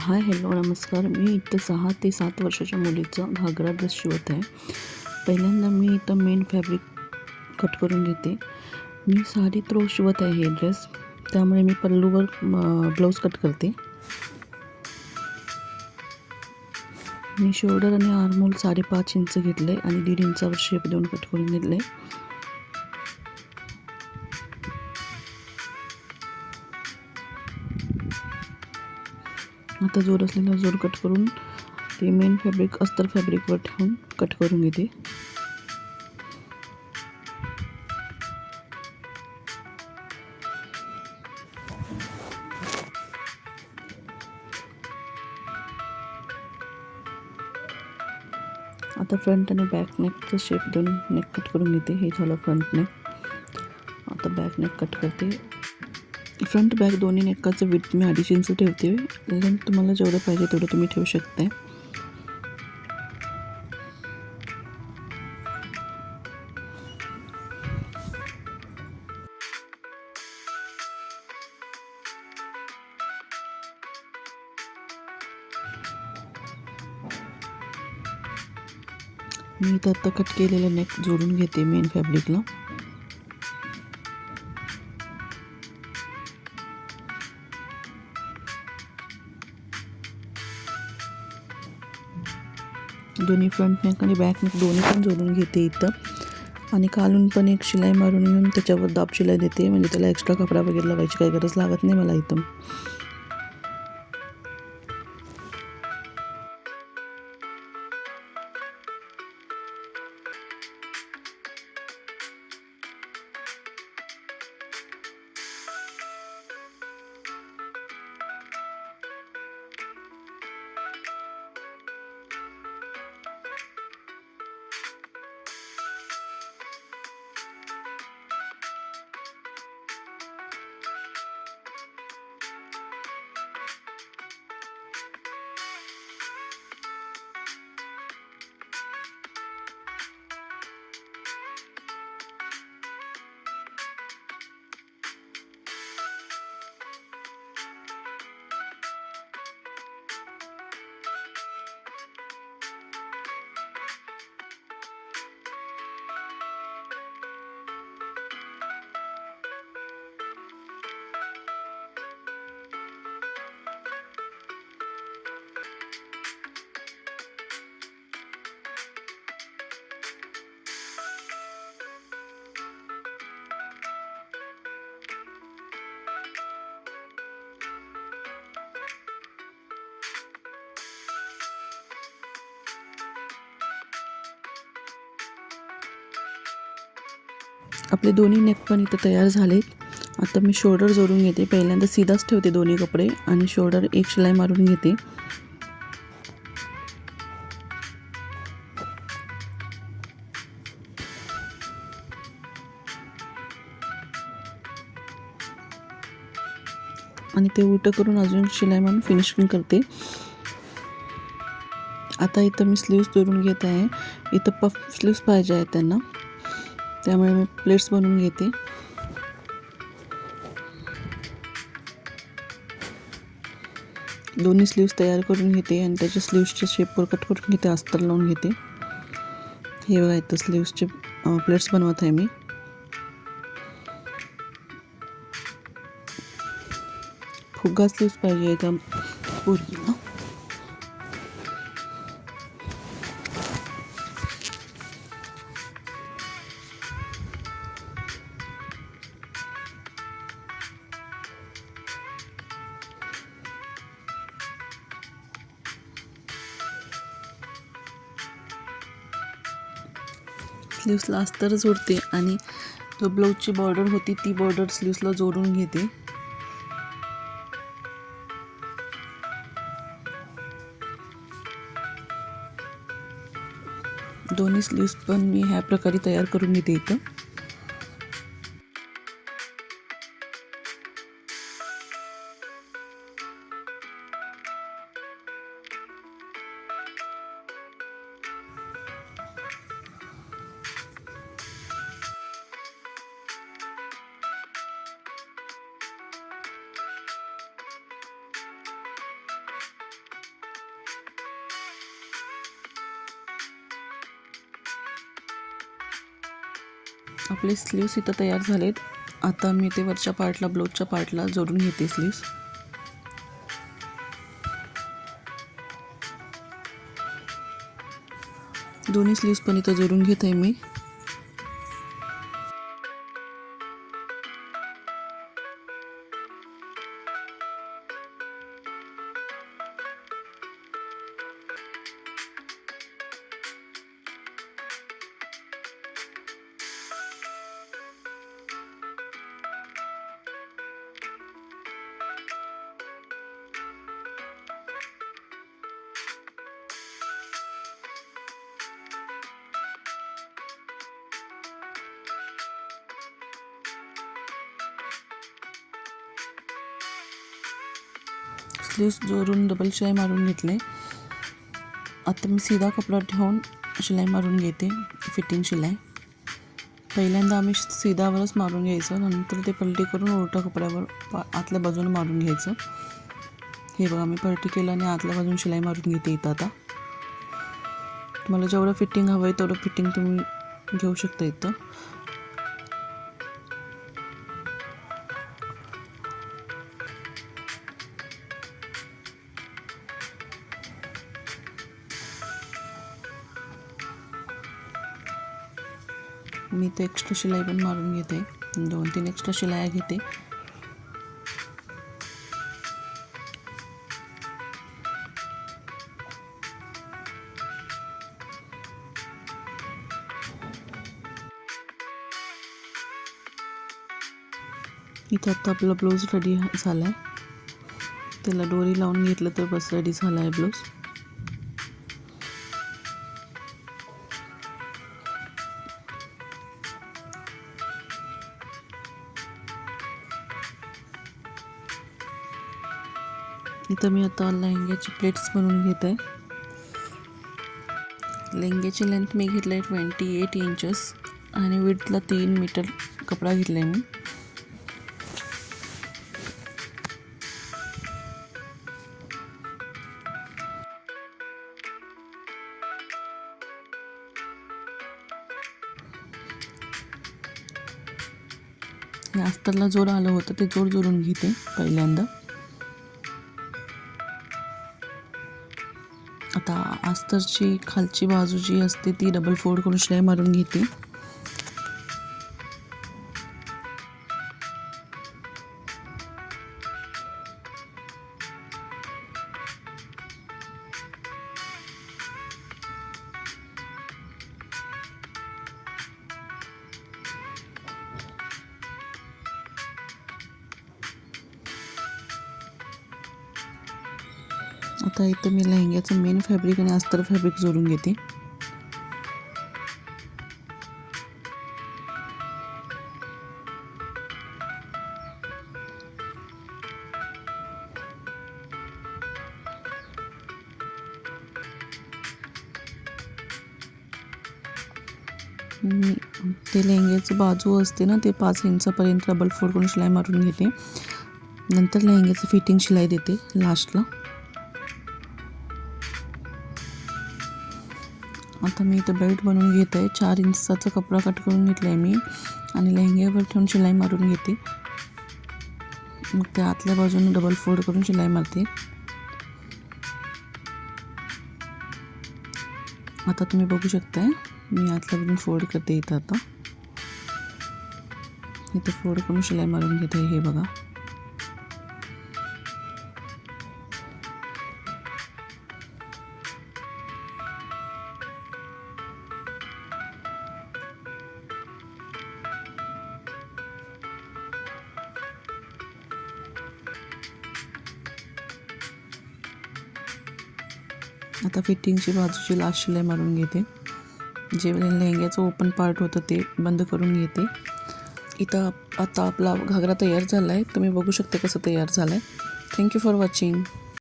Hi hello नमस्कार. मी इथं 6 ते 7 वर्षाच्या मुलीचा घागरा ड्रेस शिवत आहे. पहिल्यांदा मी इथं मेन फॅब्रिक कट करून घेते. मी साडी थ्रो शिवत आहे हे ड्रेस, त्यामुळे मी पल्लूवर ब्लाऊज कट करते. मी शोल्डर आणि आर्महोल 5.5 इंच घेतले आणि 1.5 इंचावर शेप देऊन कट करून घेतले. आता जोड असलेला जोड कट करून ते मेन फॅब्रिक अस्तर फॅब्रिकवर ठेवून कट करून घेते. आता फ्रंट आणि बॅक नेकचं शेप देऊन नेक कट करून घेते. हे झालं फ्रंट नेक. आता बॅक नेक कट करते. फ्रंट बॅक दोन्ही नेकाचं विड्थ मी 2.5 इंच ठेवते. लेंथ तुम्हाला जेवढं पाहिजे तेवढं तुम्ही ठेवू शकता. मी इथं आता कट केलेलं नेक जोडून घेते मेन फॅब्रिकला. दोन्ही फ्रंट नेक आणि बॅक नेक दोन्ही पण जोडून घेते इथं. आणि खालून पण एक शिलाई मारून घेऊन त्याच्यावर दाब शिलाई देते, म्हणजे त्याला एक्स्ट्रा कपडा वगैरे लावायची काही गरज लागत नाही मला इथं. आपले दोन्ही नेक पण इथं तयार झालेत. आता मी शोल्डर जोडून घेते. पहिल्यांदा सीधाच ठेवते दोन्ही कपडे आणि शोल्डर एक शिलाई मारून घेते. आणि ते उलटं करून अजून शिलाई मारून फिनिशिंग करते. आता इथं मी स्लीव्स जोडून घेत आहे. इथं पफ स्लीव्स पाहिजे आहेत त्यांना, त्यामुळे मी प्लेट्स बनवून घेते. दोन्ही स्लीव्स तयार करून घेते आणि त्याच्या स्लीव्सच्या शेपवर कट करून घेते, अस्तर लावून घेते. हे बघा इथं स्लीव्सचे प्लेट्स बनवत आहे मी. फुगा स्लीव्स पाहिजे त्या पूर्ण. स्लीव्सला अस्तर जोडते आणि जो ब्लाऊजची बॉर्डर होती ती बॉर्डर स्लीव्सला जोडून घेते. दोन्ही स्लीव्स पण मी ह्या प्रकारे तयार करून घेते इथं. आपले स्लीव्स इथं तयार झालेत. आता मी ते वरच्या पार्टला ब्लाऊजच्या पार्टला जोडून घेते स्लीव्स. दोन्ही स्लीव्स पण इथं जोडून घेत आहे मी. स्लीव्स जोडून डबल शिलाई मारून घेतले. आता मी सीधा कपडा ठेवून शिलाई मारून घेते, फिटिंग शिलाई. पहिल्यांदा आम्ही सीधावरच मारून घ्यायचं, नंतर ते पलटी करून उलटा कपड्यावर आतल्या बाजूने मारून घ्यायचं. हे बघा मी पलटी केलं आणि आतल्या बाजून शिलाई मारून घेते. इथं आता तुम्हाला जेवढं फिटिंग हवं आहे तेवढं फिटिंग तुम्ही घेऊ शकता. इथं मी ते एक्स्ट्रा शिलाई पण मारून घेते, 2-3 एक्स्ट्रा शिलाया घेते. इथं आता आपला ब्लाऊज रेडी झाला आहे. त्याला दोरी लावून घेतलं तर बस रेडी झाला आहे ब्लाऊज. इथं मी आता लेहंग्याची प्लेट्स बनवून घेत आहे. लेहंग्याची लेंथ मी घेतलं आहे 28 इंचेस आणि विड्थला 3 मीटर कपडा घेतला आहे मी. हे अस्तरला जोड आलं होतं ते जोड जोडून घेते पहिल्यांदा. आता अस्तरची खालची बाजू जी असते ती डबल फोल्ड करून शिलाई मारून घेते. आता इथं मी लेहंग्याचं मेन फॅब्रिक आणि अस्तर फॅब्रिक जोडून घेते. ते लेहंग्याची बाजू असते ना ते 5 इंचापर्यंत डबल फोल्ड करून शिलाई मारून घेते. नंतर लेहंग्याची फिटिंग शिलाई देते लास्टला. आता मी इथं बेल्ट बनवून घेत आहे. 4 इंचाचा कपडा कट करून घेतला आहे मी आणि लेहंग्यावर ठेवून शिलाई मारून घेते. मग त्या आतल्या बाजूने डबल फोल्ड करून शिलाई मारते. आता तुम्ही बघू शकताय मी आतल्या बाजून फोल्ड करते. इथं आता इथं फोल्ड करून शिलाई मारून घेते. हे बघा आता फिटिंगची बाजूची लास्ट शिलाई मारून घेते. जे लेहंग्याचं ओपन पार्ट होतं ते बंद करून घेते. इथं आता आपला घागरा तयार झाला आहे. तुम्ही बघू शकता कसं तयार झालं आहे. Thank you for watching.